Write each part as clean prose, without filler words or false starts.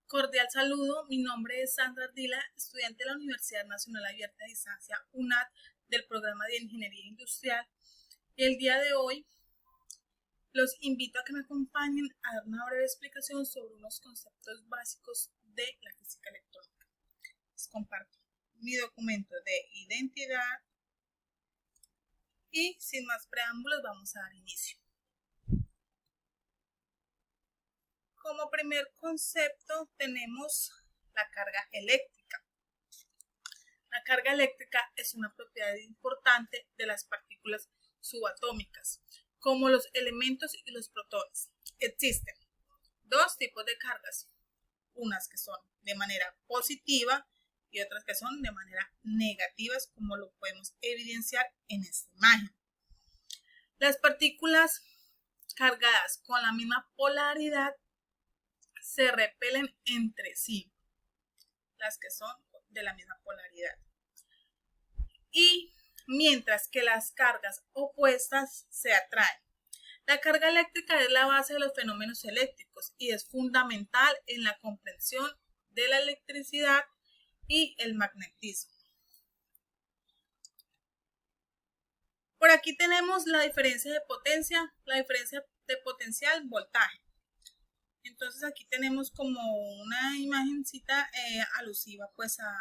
Cordial saludo, mi nombre es Sandra Ardila, estudiante de la Universidad Nacional Abierta de Distancia UNAD del programa de Ingeniería Industrial. Y el día de hoy los invito a que me acompañen a dar una breve explicación sobre unos conceptos básicos de la física electrónica. Les comparto mi documento de identidad y sin más preámbulos vamos a dar inicio. Como primer concepto tenemos la carga eléctrica. La carga eléctrica es una propiedad importante de las partículas subatómicas, como los elementos y los protones. Existen dos tipos de cargas, unas que son de manera positiva y otras que son de manera negativa, como lo podemos evidenciar en esta imagen. Las partículas cargadas con la misma polaridad se repelen entre sí, las que son de la misma polaridad. Y mientras que las cargas opuestas se atraen. La carga eléctrica es la base de los fenómenos eléctricos y es fundamental en la comprensión de la electricidad y el magnetismo. Por aquí tenemos la diferencia de potencia, la diferencia de potencial, voltaje. Entonces aquí tenemos como una imagencita alusiva pues a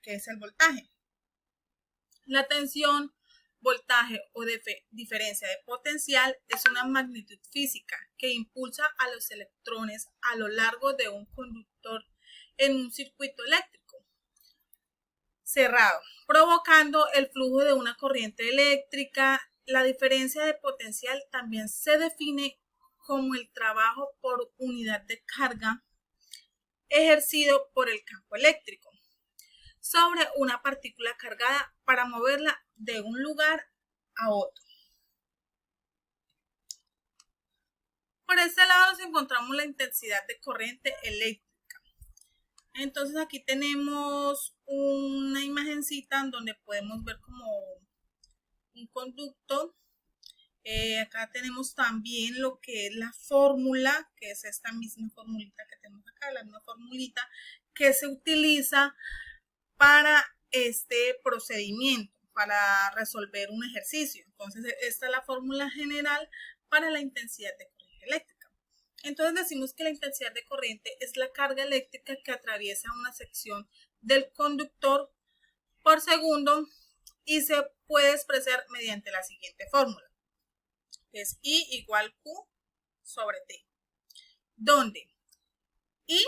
qué es el voltaje. La tensión, voltaje o diferencia de potencial es una magnitud física que impulsa a los electrones a lo largo de un conductor en un circuito eléctrico cerrado, provocando el flujo de una corriente eléctrica. La diferencia de potencial también se define como el trabajo por unidad de carga ejercido por el campo eléctrico sobre una partícula cargada para moverla de un lugar a otro. Por este lado nos encontramos la intensidad de corriente eléctrica. Entonces aquí tenemos una imagencita en donde podemos ver como un conducto. Acá tenemos también lo que es la fórmula, que es esta misma formulita que tenemos acá, la misma formulita que se utiliza para este procedimiento, para resolver un ejercicio. Entonces, esta es la fórmula general para la intensidad de corriente eléctrica. Entonces, decimos que la intensidad de corriente es la carga eléctrica que atraviesa una sección del conductor por segundo y se puede expresar mediante la siguiente fórmula, que es I igual Q sobre T, donde I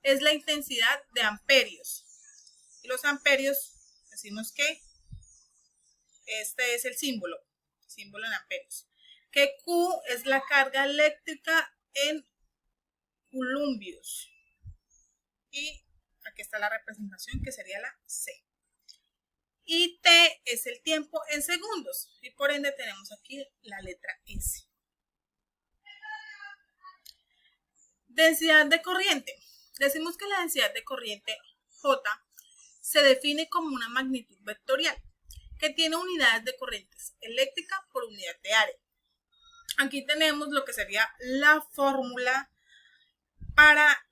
es la intensidad de amperios. Y los amperios, decimos que este es el símbolo en amperios. Que Q es la carga eléctrica en coulombios. Y aquí está la representación que sería la C. Y T es el tiempo en segundos. Y por ende tenemos aquí la letra S. Densidad de corriente. Decimos que la densidad de corriente J se define como una magnitud vectorial que tiene unidades de corrientes eléctrica por unidad de área. Aquí tenemos lo que sería la fórmula para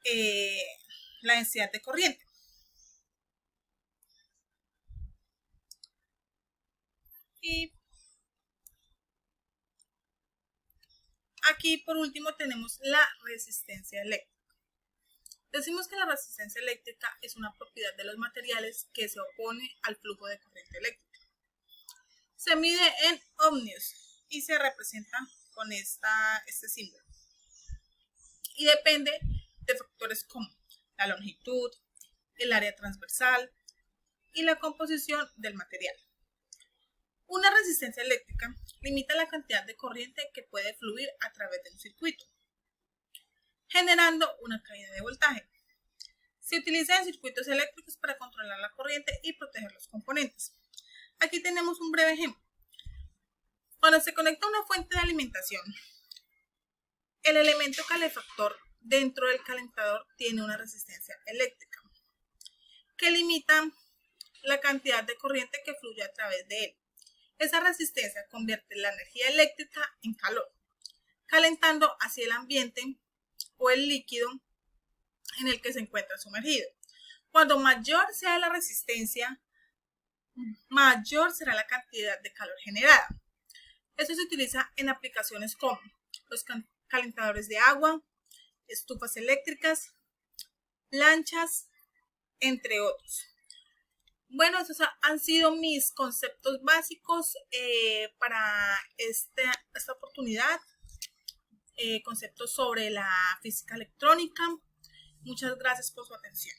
la densidad de corriente. Y aquí por último tenemos la resistencia eléctrica. Decimos que la resistencia eléctrica es una propiedad de los materiales que se opone al flujo de corriente eléctrica. Se mide en ohmios y se representa con este símbolo. Y depende de factores como la longitud, el área transversal y la composición del material. Una resistencia eléctrica limita la cantidad de corriente que puede fluir a través de un circuito, generando una caída de voltaje. Se utiliza en circuitos eléctricos para controlar la corriente y proteger los componentes. Aquí tenemos un breve ejemplo. Cuando se conecta una fuente de alimentación, el elemento calefactor dentro del calentador tiene una resistencia eléctrica que limita la cantidad de corriente que fluye a través de él. Esa resistencia convierte la energía eléctrica en calor, calentando así el ambiente o el líquido en el que se encuentra sumergido. Cuando mayor sea la resistencia, mayor será la cantidad de calor generada. Esto se utiliza en aplicaciones como los calentadores de agua, estufas eléctricas, planchas, entre otros. Bueno, esos han sido mis conceptos básicos para esta oportunidad. Conceptos sobre la física electrónica. Muchas gracias por su atención.